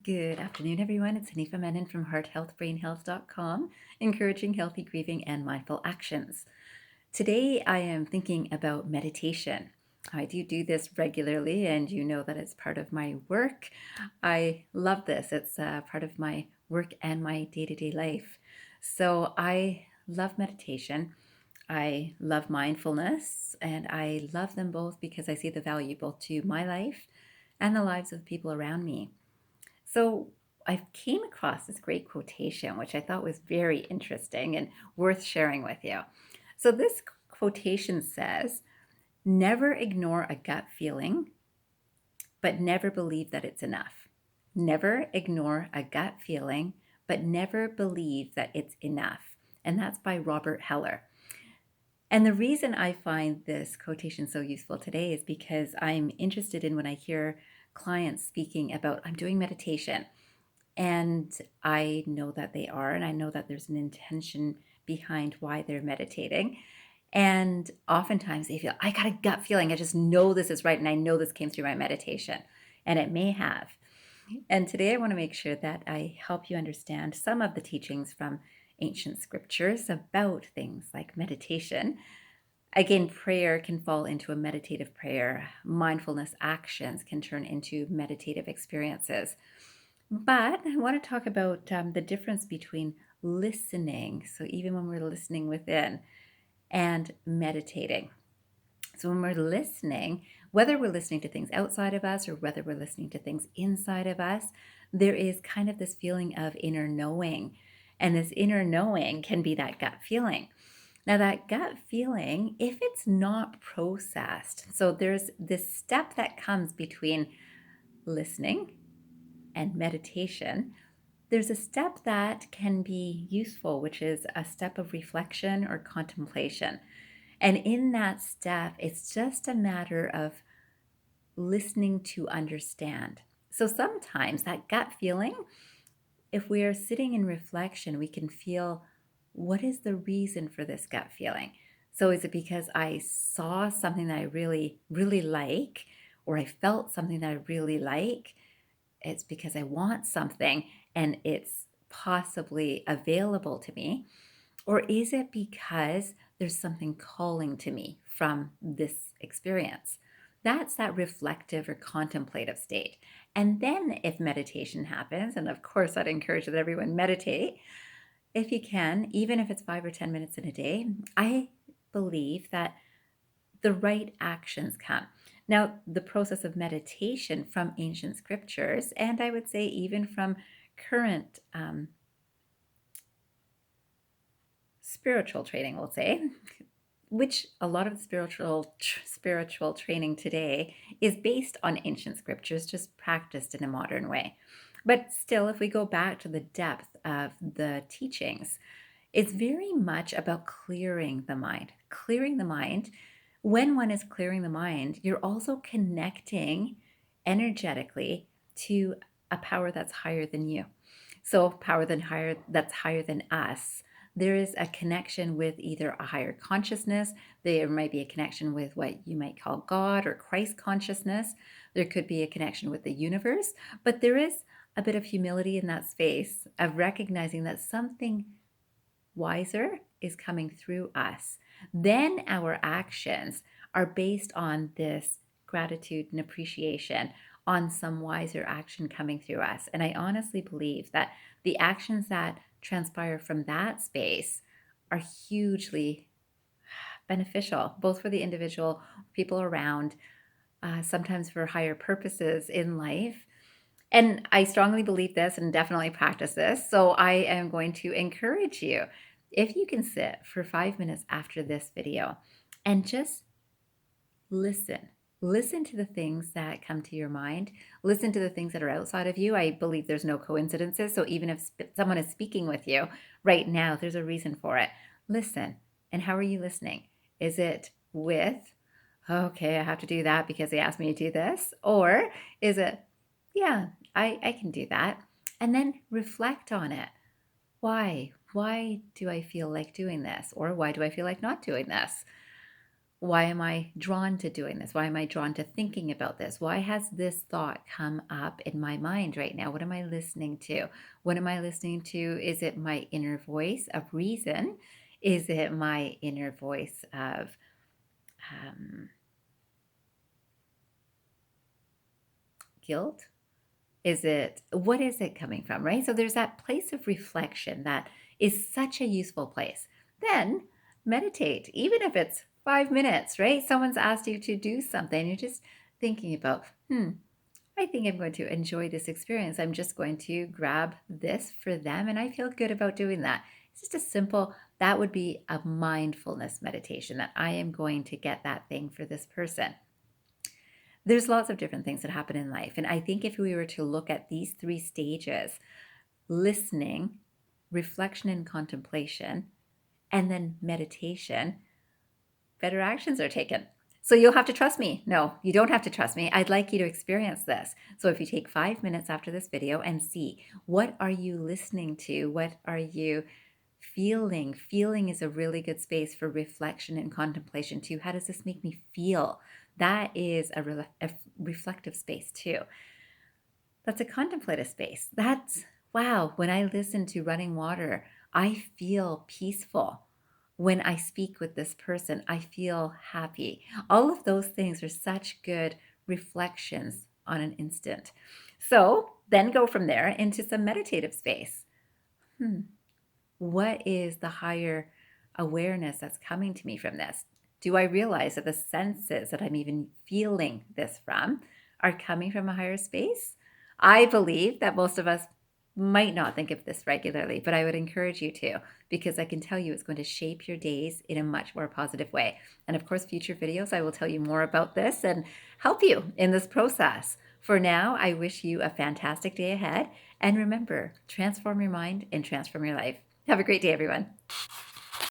Good afternoon, everyone. It's Hanifa Menon from hearthealthbrainhealth.com, encouraging healthy grieving and mindful actions. Today, I am thinking about meditation. I do this regularly, and you know that it's part of my work. I love this. It's part of my work and my day to day life. So, I love meditation. I love mindfulness, and I love them both because I see the value both to my life and the lives of people around me. So I came across this great quotation, which I thought was very interesting and worth sharing with you. So this quotation says, never ignore a gut feeling, but never believe that it's enough. Never ignore a gut feeling, but never believe that it's enough. And that's by Robert Heller. And the reason I find this quotation so useful today is because I'm interested in when I hear clients speaking about, I'm doing meditation. And I know that they are, and I know that there's an intention behind why they're meditating. And oftentimes they feel, I got a gut feeling. I just know this is right. And I know this came through my meditation. And it may have. And today I want to make sure that I help you understand some of the teachings from ancient scriptures about things like meditation. Again, prayer can fall into a meditative prayer. Mindfulness actions can turn into meditative experiences. But I want to talk about the difference between listening, so even when we're listening within, and meditating. So when we're listening, whether we're listening to things outside of us or whether we're listening to things inside of us, there is kind of this feeling of inner knowing. And this inner knowing can be that gut feeling. Now, that gut feeling, if it's not processed, so there's this step that comes between listening and meditation, there's a step that can be useful, which is a step of reflection or contemplation. And in that step, it's just a matter of listening to understand. So sometimes that gut feeling, if we are sitting in reflection, we can feel, what is the reason for this gut feeling? So is it because I saw something that I really, really like, or I felt something that I really like? It's because I want something and it's possibly available to me? Or is it because there's something calling to me from this experience? That's that reflective or contemplative state. And then if meditation happens, and of course I'd encourage that everyone meditate if you can, even if it's 5 or 10 minutes in a day, I believe that the right actions come. Now, the process of meditation from ancient scriptures, and I would say even from current spiritual training, we'll say, which a lot of spiritual training today is based on ancient scriptures, just practiced in a modern way. But still, if we go back to the depth of the teachings, it's very much about clearing the mind. Clearing the mind. When one is clearing the mind, you're also connecting energetically to a power that's higher than you. So that's higher than us. There is a connection with either a higher consciousness. There might be a connection with what you might call God or Christ consciousness. There could be a connection with the universe, but there is a bit of humility in that space of recognizing that something wiser is coming through us. Then our actions are based on this gratitude and appreciation on some wiser action coming through us. And I honestly believe that the actions that transpire from that space are hugely beneficial, both for the individual, people around, sometimes for higher purposes in life. And I strongly believe this and definitely practice this. So I am going to encourage you, if you can sit for 5 minutes after this video and just listen. Listen to the things that come to your mind. Listen to the things that are outside of you. I believe there's no coincidences. So even if someone is speaking with you right now, there's a reason for it. Listen. And how are you listening? Is it with, okay, I have to do that because they asked me to do this? Or is it, yeah, I can do that. And then reflect on it. Why? Why do I feel like doing this? Or why do I feel like not doing this? Why am I drawn to doing this? Why am I drawn to thinking about this? Why has this thought come up in my mind right now? What am I listening to? What am I listening to? Is it my inner voice of reason? Is it my inner voice of um, guilt? What is it coming from, right? So there's that place of reflection that is such a useful place. Then meditate, even if it's 5 minutes, right? Someone's asked you to do something, you're just thinking about, I think I'm going to enjoy this experience. I'm just going to grab this for them, and I feel good about doing that. It's just a simple, that would be a mindfulness meditation that I am going to get that thing for this person. There's lots of different things that happen in life. And I think if we were to look at these three stages, listening, reflection and contemplation, and then meditation, better actions are taken. So you'll have to trust me. No, you don't have to trust me. I'd like you to experience this. So if you take 5 minutes after this video and see, what are you listening to? What are you feeling? Feeling is a really good space for reflection and contemplation too. How does this make me feel? That is a reflective space too. That's a contemplative space. That's, wow, when I listen to running water, I feel peaceful. When I speak with this person, I feel happy. All of those things are such good reflections on an instant. So then go from there into some meditative space. What is the higher awareness that's coming to me from this? Do I realize that the senses that I'm even feeling this from are coming from a higher space? I believe that most of us might not think of this regularly, but I would encourage you to, because I can tell you it's going to shape your days in a much more positive way. And of course, future videos, I will tell you more about this and help you in this process. For now, I wish you a fantastic day ahead. And remember, transform your mind and transform your life. Have a great day, everyone.